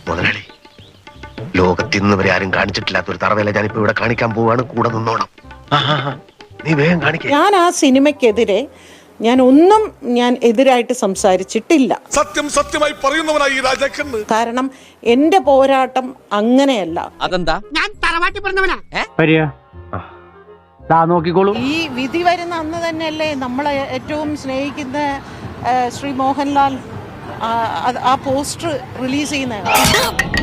മുതലാളി, ലോകത്തിന്ന് വരെ ആരും കാണിച്ചിട്ടില്ലാത്ത ഒരു തറവേല ഞാനിപ്പോ ഇവിടെ കാണിക്കാൻ പോവാണ്. കൂടെ നിന്നോണം. നീ വേഗം കാണിക്ക. ഞാൻ ആ സിനിമയ്ക്കെതിരെ ഞാൻ എതിരായിട്ട് സംസാരിച്ചിട്ടില്ല. സത്യമായി പറയുന്നവനായി രാജാക്കന്ന്. കാരണം എന്റെ പോരാട്ടം അങ്ങനെയല്ല. അതെന്താ? ഞാൻ തറവാട്ടി പറഞ്ഞവനാ. നോക്കിക്കോളൂ. ഈ വിധി വരുന്ന അന്ന് തന്നെയല്ലേ നമ്മളെ ഏറ്റവും സ്നേഹിക്കുന്ന ശ്രീ മോഹൻലാൽ ആ പോസ്റ്റർ റിലീസ് ചെയ്യുന്നത്.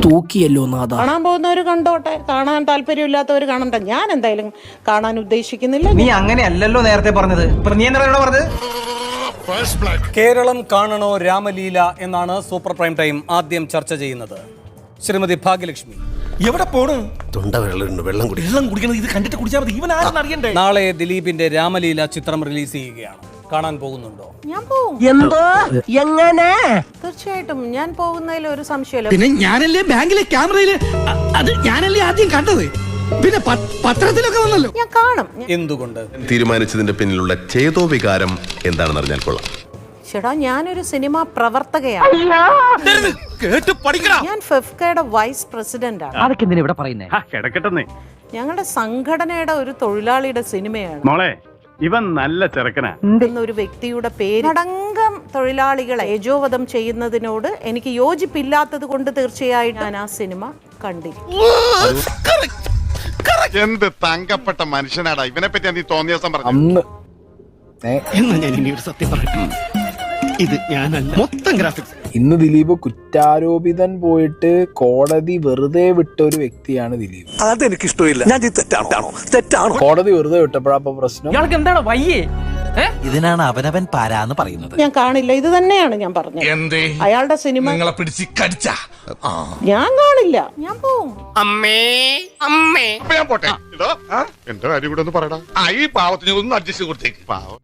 തൂക്കിയല്ലോ നാഥ. കാണാൻ പോകുന്നവർ കണ്ടോട്ടെ, കാണാൻ താല്പര്യമില്ലാത്തവർ കാണണ്ട. ഞാൻ എന്തായാലും കാണാൻ ഉദ്ദേശിക്കുന്നില്ല. നീ അങ്ങനെയല്ലല്ലോ നേരത്തെ പറഞ്ഞത്. നീ എന്താ പറഞ്ഞത്? കേരളം കാണണോ രാമലീല എന്നാണ് സൂപ്പർ പ്രൈം ടൈം ആദ്യം ചർച്ച ചെയ്യുന്നത്. ശ്രീമതി ഭാഗ്യലക്ഷ്മി എവിടെ പോണ്? തൊണ്ട വെള്ളം കുടിക്കണം. ഇത് കണ്ടിട്ട് കുടിച്ചാൽ മതി. ഇവൻ ആരെന്ന് അറിയണ്ടേ? നാളെ ദിലീപിന്റെ രാമലീല ചിത്രം റിലീസ് ചെയ്യുകയാണ്. കാണാൻ പോകുന്നുണ്ടോ? ഞാൻ പോകും. എന്തോ എങ്ങനെ? തീർച്ചയായിട്ടും ഞാൻ പോകുന്നതിൽ ഒരു സംശയമില്ല. പിന്നെ ഞാനല്ലേ ബാങ്കിലെ ക്യാമറയില് അത് ഞാനല്ലേ ആദ്യം കണ്ടത്. പിന്നെ പത്രത്തിലൊക്കെ വന്നല്ലോ. ഞാൻ കാണും. എന്തുകൊണ്ട്? തീരുമാനിച്ചതിന്റെ പിന്നിലുള്ള ചേതോ വികാരം എന്താണെന്ന് അറിഞ്ഞാൽ കൊള്ളാം. ചേട്ടാ, ഞാനൊരു സിനിമാ പ്രവർത്തകയാണ്. ഞാൻ ഫെഫ്കയുടെ വൈസ് പ്രസിഡന്റ് ആണ്. അതൊക്കെ എന്തിനാ ഇവിടെ പറയുന്നേ? ഞങ്ങളുടെ സംഘടനയുടെ ഒരു തൊഴിലാളിയുടെ സിനിമയാണ്. മോളെ, ഇവൻ നല്ല ചെറുക്കനാ. ഒരു വ്യക്തിയുടെ പേര് അടങ്കം തൊഴിലാളികളെ യജോവധം ചെയ്യുന്നതിനോട് എനിക്ക് യോജിപ്പില്ലാത്തത് കൊണ്ട് തീർച്ചയായിട്ടും ഞാൻ ആ സിനിമ കണ്ടിരുന്നു. എന്ത് തങ്കപ്പെട്ട മനുഷ്യനാടാ. ഇവനെ പറ്റി നീ തോന്നിയ ദിവസം പറഞ്ഞു. എന്നാ ഞാൻ ഇനി ഒരു സത്യം പറയട്ടെ. ഇത് ഞാനല്ല, മൊത്തം ഗ്രാഫിക്സ്. ഇന്ന് ദിലീപ് കുറ്റാരോപിതൻ പോയിട്ട് കോടതി വെറുതെ വിട്ട ഒരു വ്യക്തിയാണ് ദിലീപ്. അതെനിക്ക് ഇഷ്ടമില്ല. ഞാൻ തെറ്റാണോ? കോടതി വെറുതെ വിട്ടപ്പോഴാ പ്രശ്നം. ഇയാൾക്ക് എന്താണ് വയ്യേ? ഇതിനാണ് അവനവൻ പാരാന്ന് പറയുന്നത്. ഞാൻ കാണില്ല. ഇത് തന്നെയാണ് ഞാൻ പറഞ്ഞത്. അയാളുടെ സിനിമ നിങ്ങളെ പിടിച്ച് കടിച്ച ഞാൻ കാണില്ല. ഞാൻ പോവും. ഞാൻ പോട്ടെ. എന്റെ കാര്യം കൂടെ ഒന്ന് പറയടാ. ഈ പാവത്തിന് ഒന്ന് അഡ്ജസ്റ്റ് കൊടുത്തേക്ക്. പാവം.